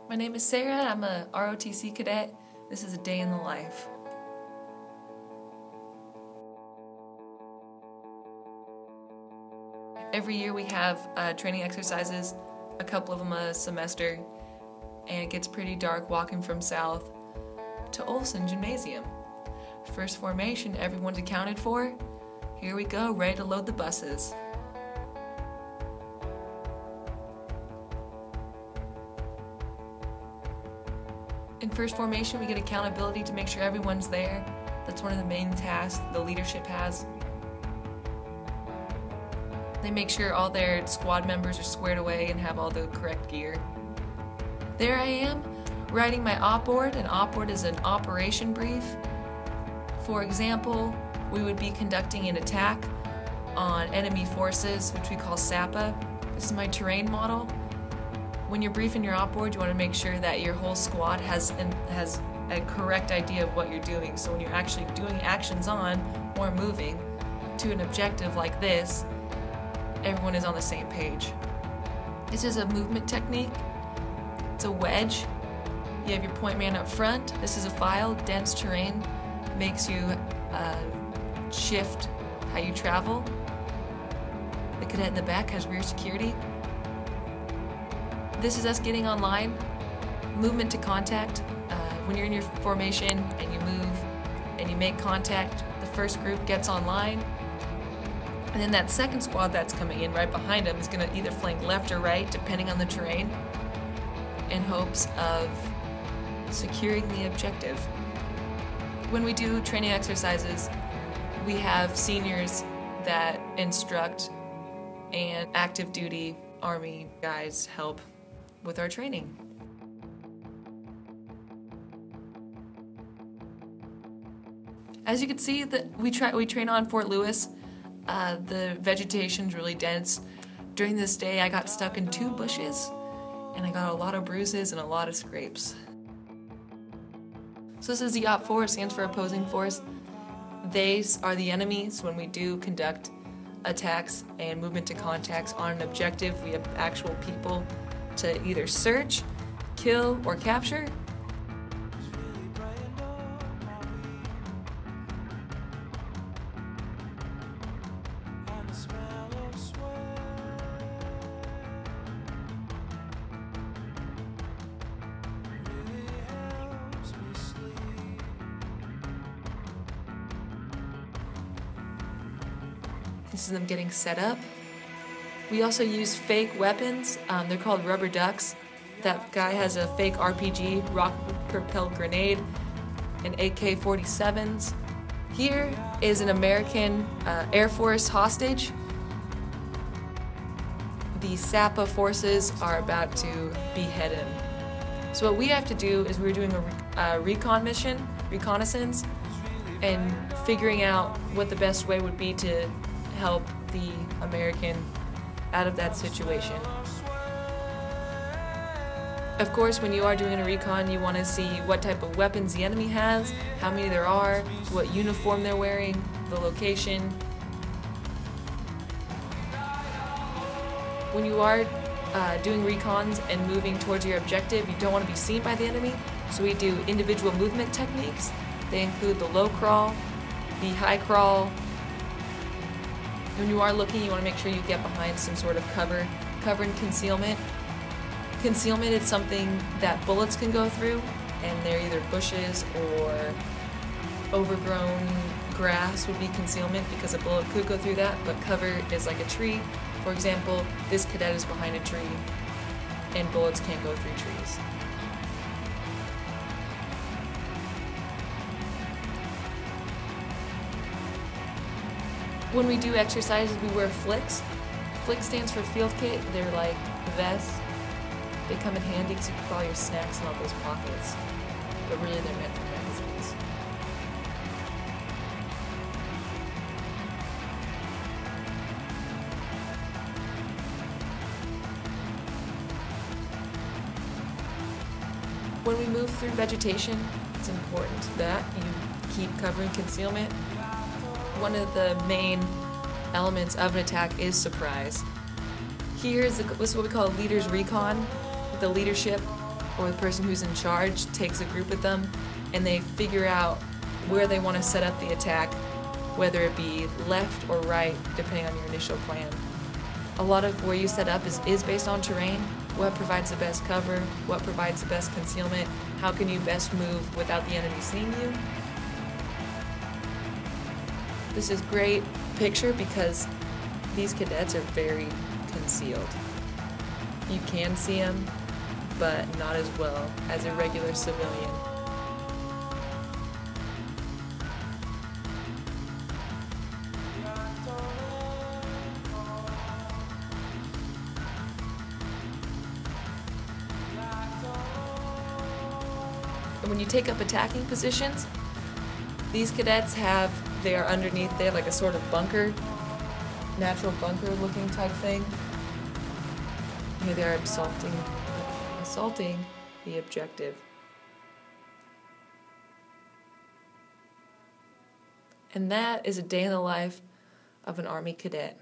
My name is Sarah. I'm a ROTC cadet. This is a day in the life. Every year we have training exercises, a couple of them a semester, and it gets pretty dark walking from South to Olson Gymnasium. First formation, everyone's accounted for. Here we go, ready to load the buses. In first formation, we get accountability to make sure everyone's there. That's one of the main tasks the leadership has. They make sure all their squad members are squared away and have all the correct gear. There I am, writing my op board. An op board is an operation brief. For example, we would be conducting an attack on enemy forces, which we call SAPA. This is my terrain model. When you're briefing your op board, you want to make sure that your whole squad has a correct idea of what you're doing. So when you're actually doing actions on or moving to an objective like this, everyone is on the same page. This is a movement technique. It's a wedge. You have your point man up front. This is a file. Dense terrain makes you shift how you travel. The cadet in the back has rear security. This is us getting online. Movement to contact. When you're in your formation and you move and you make contact, the first group gets online. And then that second squad that's coming in right behind them is going to either flank left or right, depending on the terrain, in hopes of securing the objective. When we do training exercises, we have seniors that instruct, and active duty Army guys help with our training. As you can see, we train on Fort Lewis. The vegetation's really dense. During this day, I got stuck in 2 bushes, and I got a lot of bruises and a lot of scrapes. So this is the OP4, it stands for opposing force. They are the enemies when we do conduct attacks and movement to contacts on an objective. We have actual people to either search, kill, or capture. This is them getting set up. We also use fake weapons. They're called rubber ducks. That guy has a fake RPG, rocket-propelled grenade, and AK-47s. Here is an American Air Force hostage. The SAPA forces are about to behead him. So what we have to do is we're doing a reconnaissance, and figuring out what the best way would be to help the American out of that situation. Of course, when you are doing a recon, you want to see what type of weapons the enemy has, how many there are, what uniform they're wearing, the location. When you are doing recons and moving towards your objective, you don't want to be seen by the enemy, so we do individual movement techniques. They include the low crawl, the high crawl. When you are looking, you want to make sure you get behind some sort of cover and concealment. Concealment is something that bullets can go through, and they're either bushes or overgrown grass would be concealment because a bullet could go through that, but cover is like a tree. For example, this cadet is behind a tree, and bullets can't go through trees. When we do exercises, we wear flicks. Flick stands for field kit. They're like vests. They come in handy because you can put all your snacks in all those pockets. But really, they're meant for magazines. When we move through vegetation, it's important that you keep covering concealment. One of the main elements of an attack is surprise. This is what we call a leader's recon. The leadership or the person who's in charge takes a group with them and they figure out where they want to set up the attack, whether it be left or right, depending on your initial plan. A lot of where you set up is based on terrain. What provides the best cover? What provides the best concealment? How can you best move without the enemy seeing you? This is a great picture because these cadets are very concealed. You can see them, but not as well as a regular civilian. And when you take up attacking positions, these cadets they are underneath, they have like a sort of bunker, natural bunker looking type thing. Here they are assaulting the objective. And that is a day in the life of an Army cadet.